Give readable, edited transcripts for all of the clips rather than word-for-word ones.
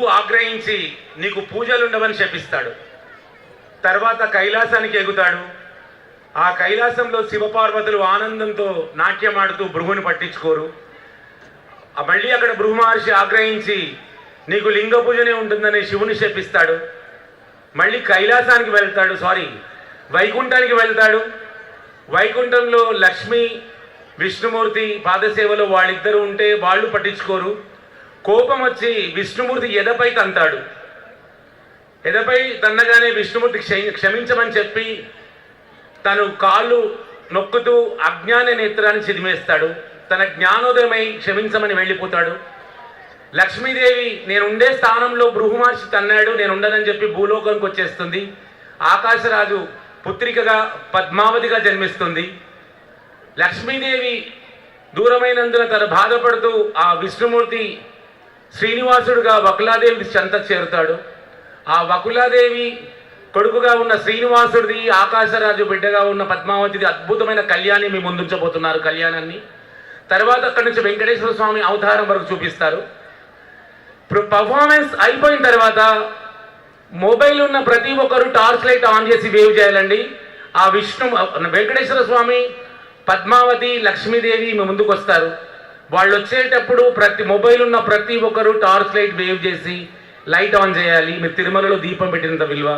గురువు ఆగ్రహించి నీకు పూజలుండవని శపిస్తాడు. తర్వాత కైలాసానికి ఎగుతాడు. ఆ కైలాసంలో శివపార్వతులు ఆనందంతో నాట్యమాడుతూ భృగుని పట్టించుకోరు. మళ్ళీ అక్కడ భృగు మహర్షి ఆగ్రహించి నీకు లింగ పూజనే ఉంటుందని శివుని శపిస్తాడు. మళ్ళీ కైలాసానికి వెళ్తాడు, వైకుంఠానికి వెళ్తాడు. వైకుంఠంలో లక్ష్మి విష్ణుమూర్తి పాదసేవలో వాళ్ళిద్దరూ ఉంటే వాళ్ళు పట్టించుకోరు. కోపం వచ్చి విష్ణుమూర్తి ఎదపై తంతాడు. ఎదపై తన్నగానే విష్ణుమూర్తి క్షమించమని చెప్పి తను కాళ్ళు నొక్కుతూ అజ్ఞాన నేత్రాన్ని చిదిమేస్తాడు. తన జ్ఞానోదయమై క్షమించమని వెళ్ళిపోతాడు. లక్ష్మీదేవి నేనుండే స్థానంలో భృగు మహర్షి తన్నాడు, నేను ఉండనని చెప్పి భూలోకానికి వచ్చేస్తుంది. ఆకాశరాజు పుత్రికగా పద్మావతిగా జన్మిస్తుంది. లక్ష్మీదేవి దూరమైనందున తను బాధపడుతూ ఆ విష్ణుమూర్తి శ్రీనివాసుడుగా వకులాదేవి చెంత చేరుతాడు. ఆ వకులాదేవి కొడుకుగా ఉన్న శ్రీనివాసుడిది, ఆకాశరాజు బిడ్డగా ఉన్న పద్మావతిది అద్భుతమైన కళ్యాణి మీ ముందుంచబోతున్నారు. కళ్యాణాన్ని తర్వాత అక్కడి నుంచి వెంకటేశ్వర స్వామి అవతారం వరకు చూపిస్తారు. పర్ఫార్మెన్స్ అయిపోయిన తర్వాత మొబైల్ ఉన్న ప్రతి ఒక్కరు టార్చ్ లైట్ ఆన్ చేసి వేవ్ చేయాలండి. ఆ వెంకటేశ్వర స్వామి, పద్మావతి, లక్ష్మీదేవి మీ ముందుకు వస్తారు. వాళ్ళు వచ్చేటప్పుడు మొబైల్ ఉన్న ప్రతి ఒక్కరు టార్చ్ లైట్ వేవ్ చేసి లైట్ ఆన్ చేయాలి. మీరు తిరుమలలో దీపం పెట్టినంత విలువ.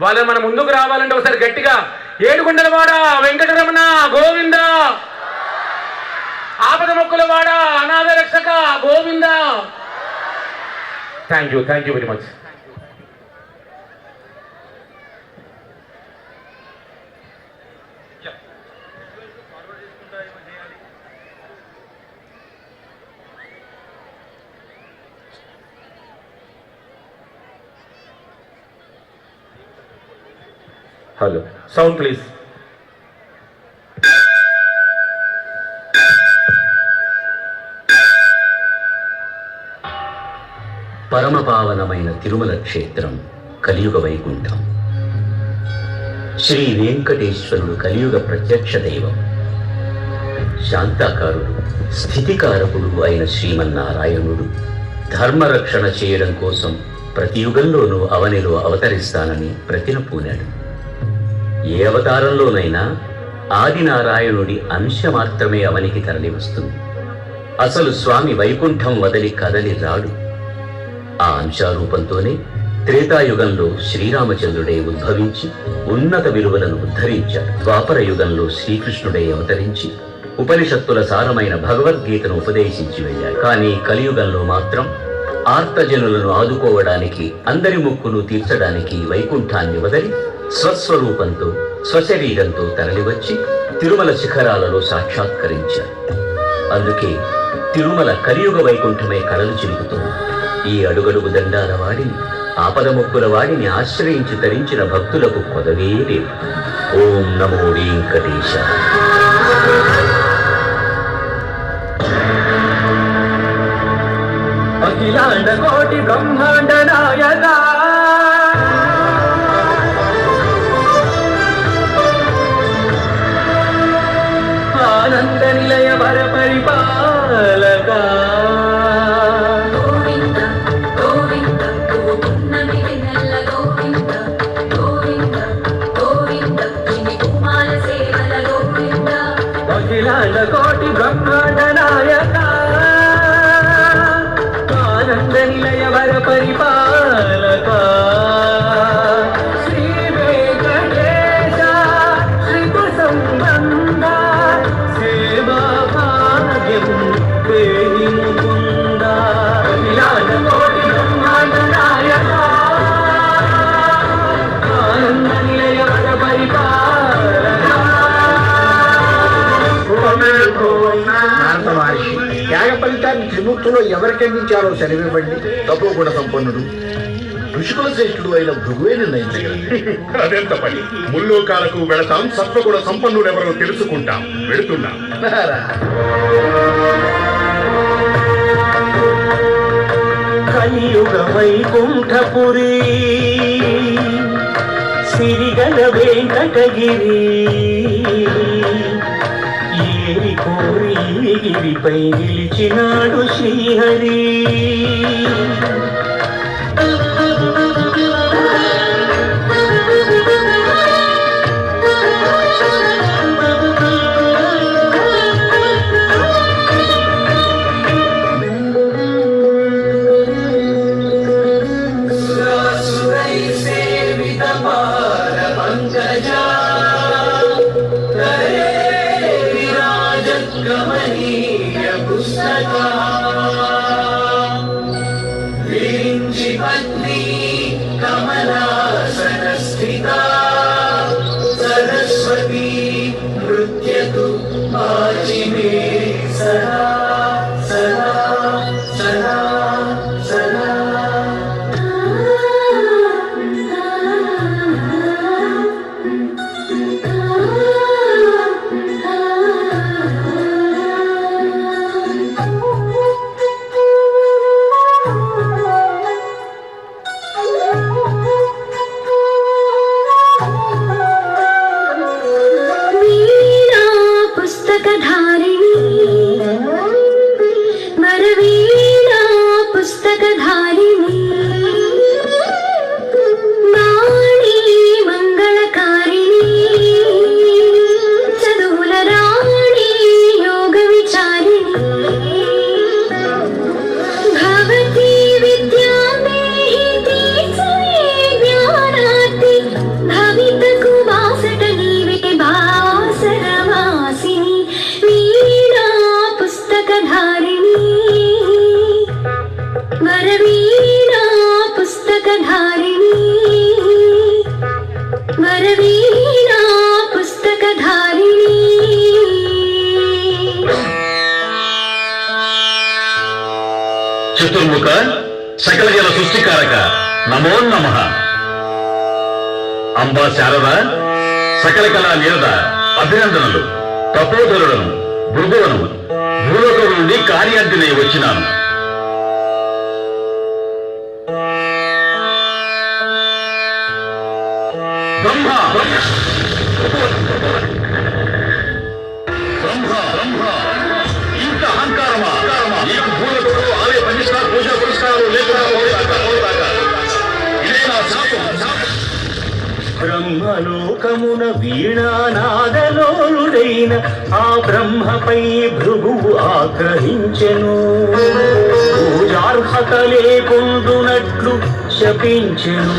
వాళ్ళు మన ముందుకు రావాలంటే ఒకసారి గట్టిగా ఏడుకొండలవాడ వెంకటరమణ గోవింద, ఆపద మొక్కులవాడ అనాథ రక్షక Govinda. Thank you very much. Hello, sound please. పరమపావనమైన తిరుమల క్షేత్రం కలియుగ వైకుంఠం. శ్రీ వెంకటేశ్వరుడు కలియుగ ప్రత్యక్ష దైవం. శాంతాకారుడు, స్థితికారకుడు అయిన శ్రీమన్నారాయణుడు ధర్మరక్షణ చేయడం కోసం ప్రతి యుగంలోనూ అవనిలో అవతరిస్తానని ప్రతిన పూనాడు. ఏ అవతారంలోనైనా ఆదినారాయణుడి అంశ మాత్రమే అవనికి తరలి వస్తుంది. అసలు స్వామి వైకుంఠం వదిలి కదలి రాడు. ఆ అంశారూపంతోనే త్రేతాయుగంలో శ్రీరామచంద్రుడే ఉద్భవించి ఉన్నత విలువలను ఉద్ధరించాడు. ద్వాపర యుగంలో శ్రీకృష్ణుడే అవతరించి ఉపనిషత్తుల సారమైన భగవద్గీతను ఉపదేశించి వెళ్ళాడు. కానీ కలియుగంలో మాత్రం ఆర్తజనులను ఆదుకోవడానికి, అందరి మొక్కును తీర్చడానికి వైకుంఠాన్ని వదిలి స్వస్వరూపంతో, స్వశరీరంతో తరలివచ్చి తిరుమల శిఖరాలలో సాక్షాత్కరించాడు. అందుకే తిరుమల కలియుగ వైకుంఠమై కలలు చిలుకుతుంది. ఈ అడుగడుగు దండాల వాడిని, ఆపద మొక్కుల వాడిని ఆశ్రయించి తరించిన భక్తులకు కొదవే లేదు. ఓం నమో వెంకటేశ. అఖిలాండ కోటి బ్రహ్మాండ నాయక, ఆనంద నిలయ వర పరిపాలక, అఖిలాండ కోటి బ్రహ్మాండ నాయక, ఆనంద నిలయ వర పరిపాలక, శ్రీ వెంకటేశ శ్రీకు సంబంధ సేవా భాగ్యం దేవి ముకుంద. అఖిలాండ కోటి బ్రహ్మాండ నాయక, ఆనంద నిలయ వర పరిపాలక. నారద మహర్షి న్యాయ ఫలితాన్ని త్రిమూర్తులో ఎవరికి అందించారో సెలవివ్వండి. తపోగుణ సంపన్నుడు, ఋషికుల శ్రేష్ఠుడు అయిన భృగువే నిర్ణయించగలడు. అదెంత పని. ముల్లోకాలకు వెళతాం, సత్వగుణ సంపన్నుడెవరో తెలుసుకుంటాం. వెళుతున్నాం. కలియుగ వైకుంఠపురి సిరిగల వెంకటగిరి, ఏరి కోరి గిరిపై నిలిచినాడు శ్రీహరి. श्रीपत्नी कमलासनस्थिता सरस्वती नृत्यतु वाचिमे सदा सदा सदा सदा। చతుర్ముఖ సకల జల సృష్టికారక నమో నమః. అంబా శారద సకల కళా నిరద అభినందనలు. తపోధరులను భృగువను భూలోకం నుండి కార్యార్థినై వచ్చినాను. బ్రహ్మ బ్రహ్మ బ్రహ్మ ఇంత అహంకారమా? నీకు భూలోకంలో ఆలయ ప్రతిష్ట పూజా పురస్కారాలు లేకుండా ఇదే నా శాపం. బ్రహ్మలోకమున వీణానాదలోలుడైన ఆ బ్రహ్మపై భృగువు ఆగ్రహించెను. పూజార్హత లేకుండునట్లు శపించెను.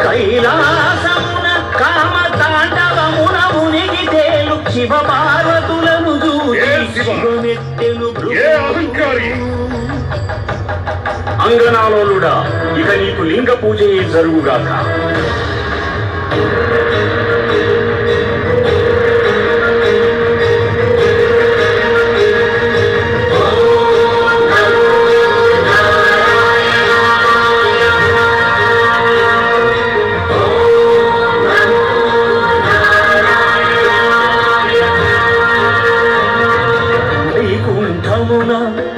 కైలాసమున కామ తాండవమున మునిగి తేలు శివ పార్వతులను చూసి శివమెత్తెను భృగువు. అంగనాలోలుడా, ఇక నీకు లింగ పూజయే జరుగుగాక.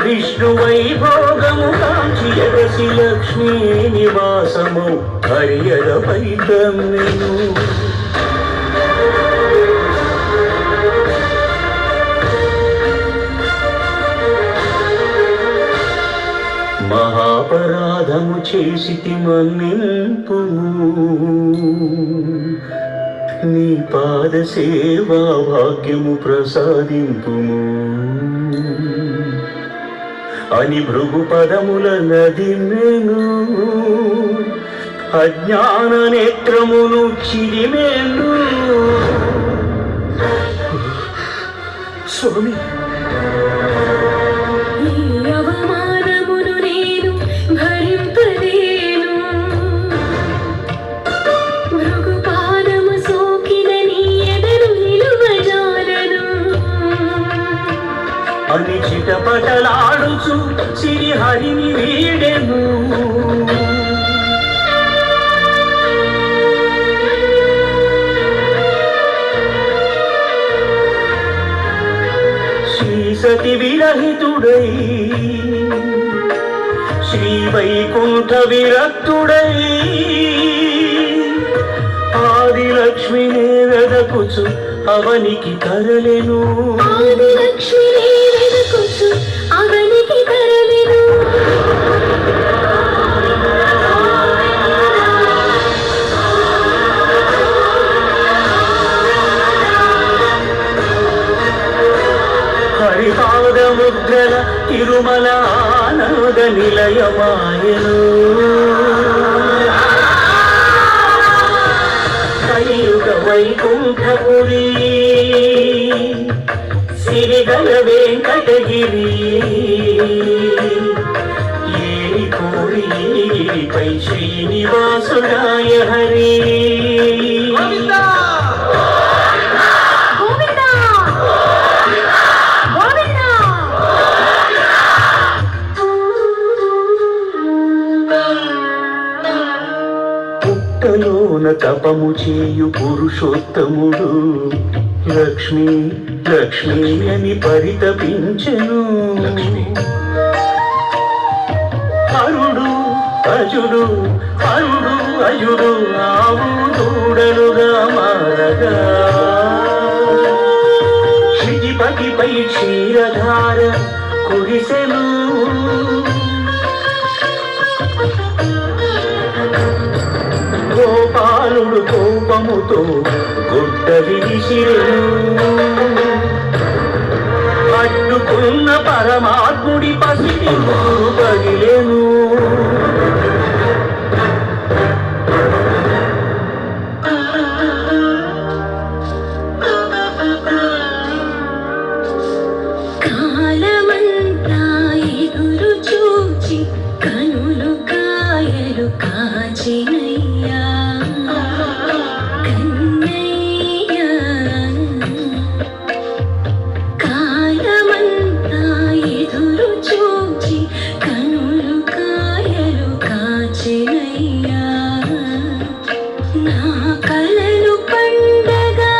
విష్ణు వైభోగము కాంచి ఎగసి లక్ష్మీ నివాసము హరియదపై కమ్మెను. మహాపరాధము చేసితి మన్నింపుము. నీ పాద సేవా భాగ్యము ప్రసాదింపుము అని భృగు పదముల నదిమెను. అజ్ఞాన నేత్రమును చిరిమెను. స్వామి, అవమానమును నేను భరింపలేను. భృగు పాదము సోకిన నీ ఎదరు నిలువజాలను అని చిటపటలాడుచు శ్రీహరిని వీడెను. శ్రీ సతి విరహితుడై శ్రీ వైకుంఠ విరక్తుడై ఆదిలక్ష్మినే వెదకుచు అవనికి తరలెను. ఆదిలక్ష్మినే వెదకుచు అవనికి తరలెను. హరిపాదముద్రల తిరుమల ఆనంద నిలయమాయను. కలియుగ వైకుంఠపురి సిరిగల వెంకటగిరి ఏరి కోరి పై శ్రీనివాసుడాయ హరి గోవిందా గోవిందా పుట్టలోన తపము చేయు పురుషోత్తముడు లక్ష్మి లక్ష్మి అని పరితపించెను. హరుడు అజుడు హరుడు అజుడు ఆవు దూడలుగా మారగా క్షితిపతిపై క్షీరధార కురిసెను. గోపాలుడు కోపముతో గుడ్డ విసిరెను. అడ్డుకున్న పరమాత్ముడి పసిడి పగిలెను. కాలమంతా ఎదురు చూచి కనులు కాయలు కాచినయ్యా కన్నయ్యా. కాలమంతా ఎదురు చూచి కనులు కాయలు కాచినయ్యా నా కలలు పండగా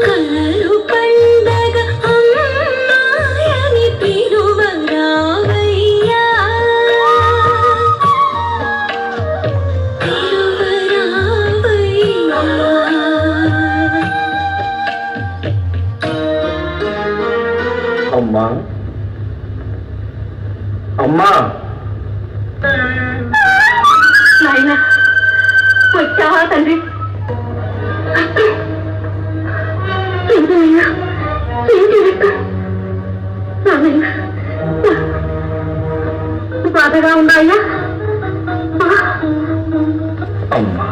కలలు పండగ అమ్మాయని పిలువరావయ్యా అమ్మా అమ్మా నాయనా వచ్చావా తండ్రి? ఏంటయ్యా ఏంటి నాన్నయ్య బాధగా ఉన్నాయా? అమ్మా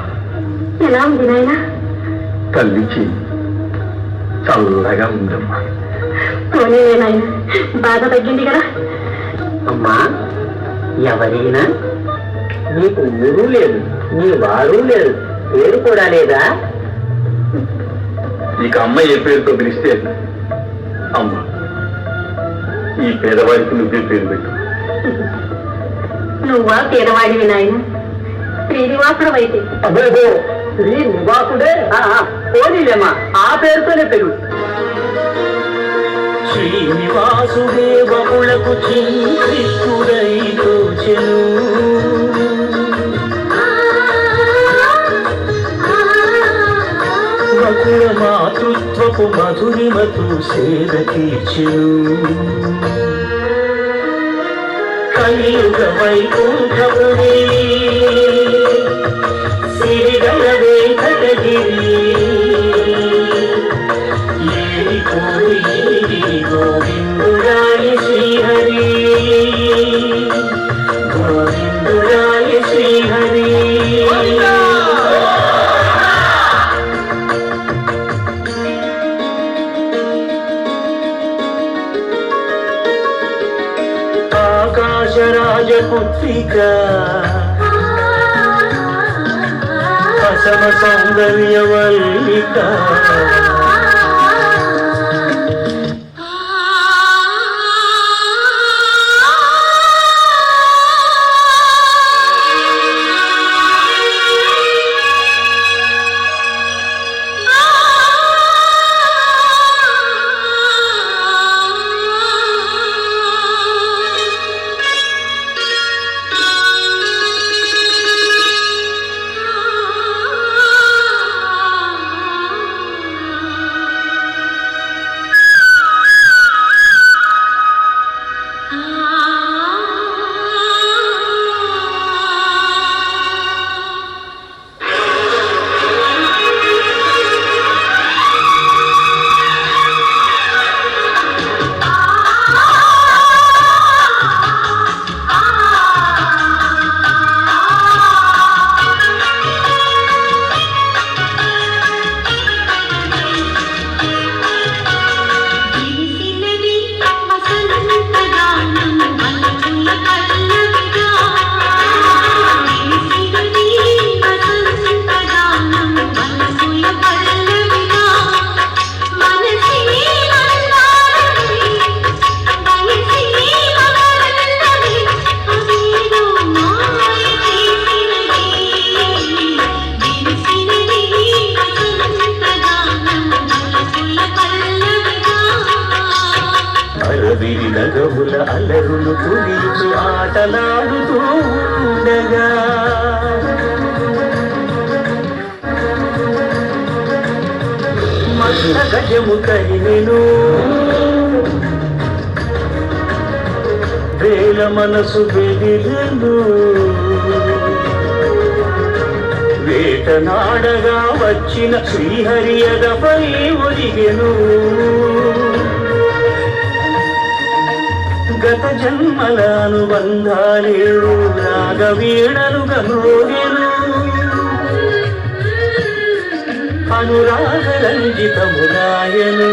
ఎలా ఉంది నాయనా? తల్లికి చల్లగా ఉందమ్మా. పోనీ నాయన బాధ తగ్గింది కదా? అమ్మా ఎవరైనా నీకు ఊరు లేదు, నీ వారు లేరు, పేరు కూడా లేదా? ఇక అమ్మ ఏ పేరుతో పిలిస్తే అమ్మ ఈ పేదవాడికి నువ్వే పేరు పెట్టు. నువ్వా పేదవాడివి నాయన, శ్రీనివాసుడు అయితే అబ్బో శ్రీ నివాసుడే. పోనీలేమ్మా ఆ పేరుతోనే పెరుగు. శ్రీనివాసుడే బహుళకు చింతిస్తుడై తోచెను. బకుళ మాతృత్వపు మధురిమతు సేద తీర్చెను. కలియుగ వైకుంఠముని సిరిగల వెంకటగిరి ఏరి కోరి గోవిందుడాయ శ్రీహరి గోవిందుడాయ శ్రీహరి. ఆకాశరాజపుత్రిక అసమ సౌందర్యవల్లిక అలరులు పులిచి ఆటలాడుతూ ఉండగా మత్త గజము కరినెను వేల మనసు బెదిరెను వేటనాడగా వచ్చిన శ్రీహరియదపై ఒరిగెను గత జన్మల అనుబంధాలేడు రాగవీణలుగా మోగెను అనురాగరంజితములాయను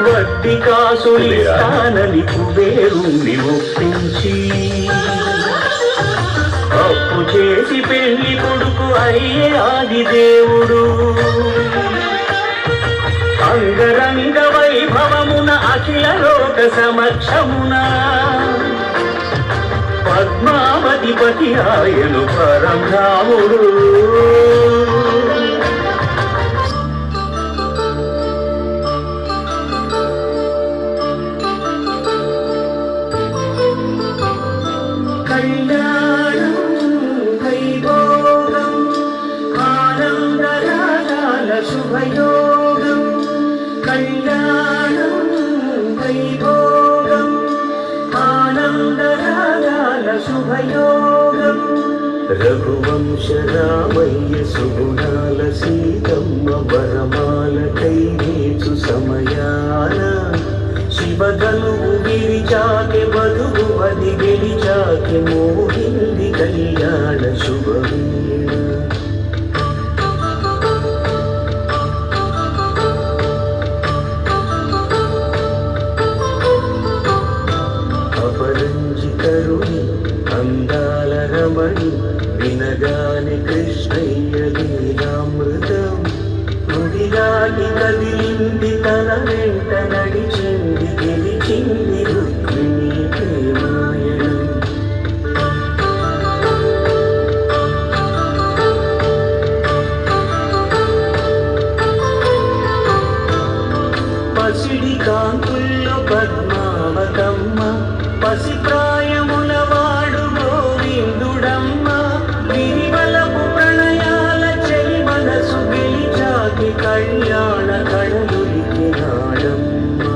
వడ్డీ కాసులిస్తానని కుబేరుణ్ణి ఒప్పించి అప్పు చేసి పెళ్లి కొడుకు అయ్యే ఆది దేవుడు అంగరంగ వైభవమున అఖిల లోక సమక్షమున పద్మావతిపతి ఆయను పరమరాముడు కళ్యాణం వైభోగం ఆనందరాగాల శుభయోగం కళ్యాణం వైభోగం ఆనందరాగాల శుభయోగం రఘువంశ రామయ్య సుగుణాల సీతమ్మ వరమాల కైవేచు సమయాన శివగనువు విరిచాకె వధువు అది గెలిచాకె మోహింది కళ్యాణ శుభవీణ అపరంజితరుని అందాల రమణి వినగాని కృష్ణయ్య లీలామృతం నుడిగాని కదిలింది తన వెంట నడిచింది గెలిచింది రుక్మిణి ప్రేమాయణం పసిడి కాంతుల్లో పద్మావతమ్మ పసి ప్రాయముల వాడు గోవిందుడమ్మ విరివలపు ప్రణయాల చెలి మనసు గెలిచాకి కళ్యాణ కడలులికి నాడమ్మ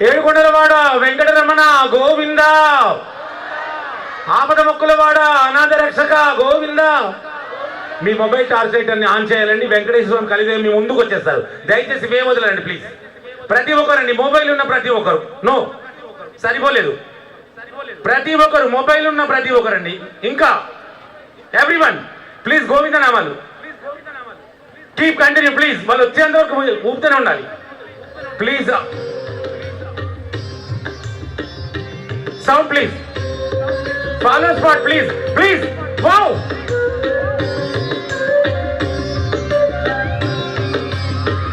ఏడుకొండలవాడ వెంకటరమణ గోవింద, ఆపద మొక్కులవాడ అనాథ రక్షక గోవింద. మీ మొబైల్ టార్చ్ లైట్ అన్ని ఆన్ చేయాలండి. వెంకటేశ్వరం కలిదే మీ ముందుకు వచ్చేస్తారు. దయచేసి వే వదలండి ప్లీజ్. ప్రతి ఒక్కరండి, మొబైల్ ఉన్న ప్రతి ఒక్కరు. నో, సరిపోలేదు. ప్రతి ఒక్కరు మొబైల్ ఉన్న ప్రతి ఒక్కరండి. ఇంకా ఎవ్రీవన్ ప్లీజ్ గోవింద నామాలు. Keep continue please. వాళ్ళు వచ్చేంత వరకు ఊపుతూనే ఉండాలి please. Sound please. Follow spot please please. Wow,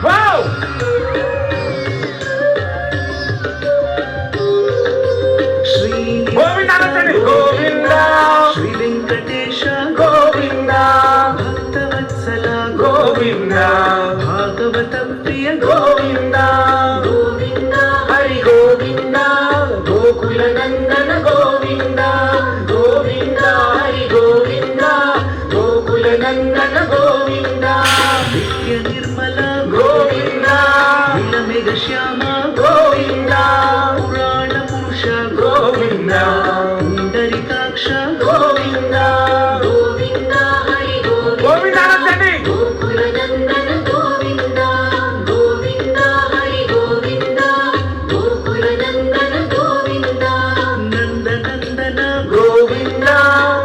wow. Govinda అనొచ్చండి. గోవింద శ్రీ వెంకటేశ గోవింద భక్తవత్సల గోవింద భాగవత ప్రియ గోవింద గోవింద హరి గోవింద గోకుల నందన గోవింద గోవింద హరి గోవింద గోకుల నందన గోవింద నిత్య నిర్మల గోవింద విలమిగ శ్యామ గోవింద పురాణ పురుష గోవింద పుండరీకాక్ష గోవింద గోవింద హరి గోవింద అనొచ్చండి. గోకుల నందన గోవింద గోవింద హరి గోవింద గోకుల నందన గోవింద నందనందన గోవింద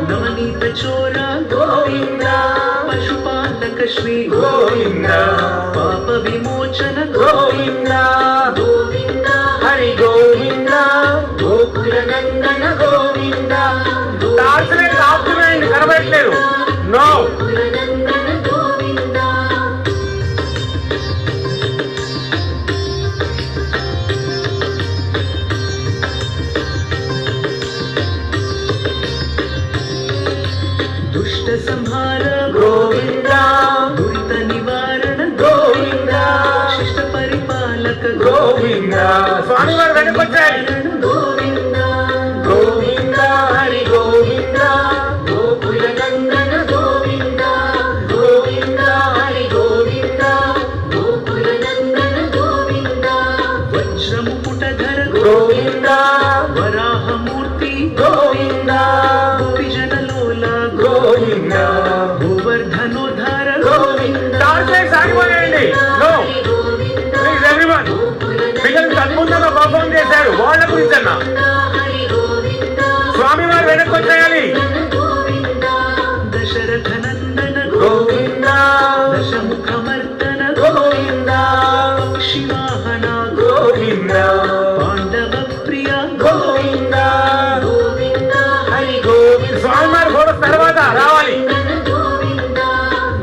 నవనీత చోర గోవింద పశుపాలక శ్రీ గోవింద పాప విమోచన Govinda Govinda Hari Govinda Gokula Nandana Govinda. Torch light of చేయండి, కనబడట్లేదు. నో, గోకుల నందన గోవింద దుష్ట సంహార గోవింద దురిత నివారణ గోవింద శిష్ట పరిపాలక గోవింద. స్వామివారు వెనకొచ్చాయి. గోవింద గోవింద హరి గోవింద గోకుల నందన గోవింద గోవింద హరి గోవింద గోకుల నందన గోవింద వజ్రముకుటధర గోవింద వరాహమూర్తి గోవింద గోపిజనలోల గోవింద గోవర్ధనోద్ధార గోవింద. టార్చ్ లైట్స్ ఆగిపోయాయండి. No please everyone. పిల్లలు అద్భుతంగా పర్ఫార్మ్ చేశారు. వాళ్ళ గురించి అన్న హరి గోవింద స్వామివారు వెనక్కి వచ్చేయాలి. గోవింద దశరథ నందన గోవింద దశముఖమర్దన గోవింద పక్షివాహన గోవింద పాండవ ప్రియ గోవింద గోవింద హరి గోవింద. స్వామివారి ఫోటోస్ తర్వాత రావాలి. గోవింద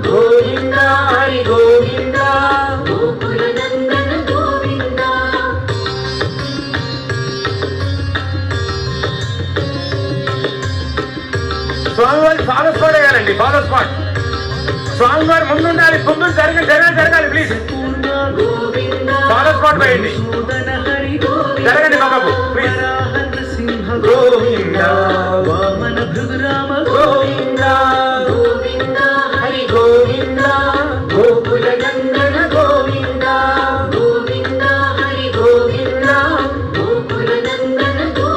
గోవింద హరి గోవింద గోకుల నందన గోవింద స్వామివారి ఫాలో స్పాట్ వేయాలండి. Follow spot. స్వామివారి ముందుండాలి. ముందు జరగాలి ప్లీజ్. పూర్ణ గోవింద ఫాలో స్పాట్ వేయండి. సూదన హరి జరగండి బాబు ప్లీజ్. వరాహ నృసింహ గోవింద వామన భృగురామ గోవింద గోవింద హరి గోవింద గోకుల నందన గోవింద గోవింద హరి గోవింద గోకుల నందన గోవింద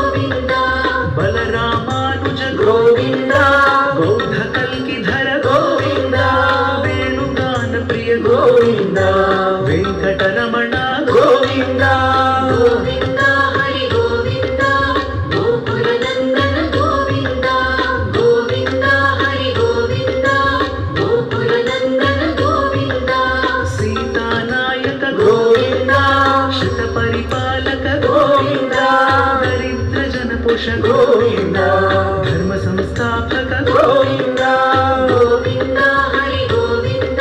పరిపాలక గోవింద దరిద్ర జన పోష గోవింద ధర్మ సంస్థాపక Govinda Govinda Hari Govinda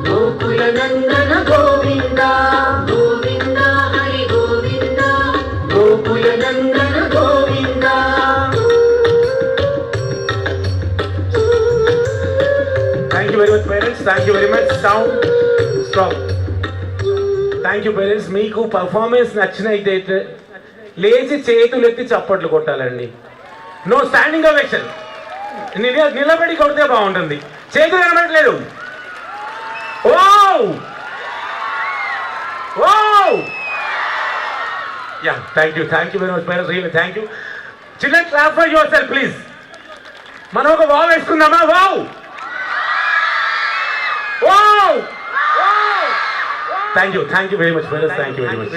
Gokula Nandana Govinda Govinda Hari Govinda Gokula Nandana Govinda thank you very much parents, thank you very much. Sound stop. Thank you parents. మీకు పర్ఫార్మెన్స్ నచ్చినైతే లేచి చేతులు ఎత్తి చప్పట్లు కొట్టాలండి. No standing ovation. నిలబడి కొడితే బాగుంటుంది. చేతులు కనబడట్లేదు. Oh yeah, thank you very much parents, really thank you. Children clap for yourself please. మనం ఒక వావ్ వేసుకుందామా? Wow wow. Thank you very much parents, thank you very much.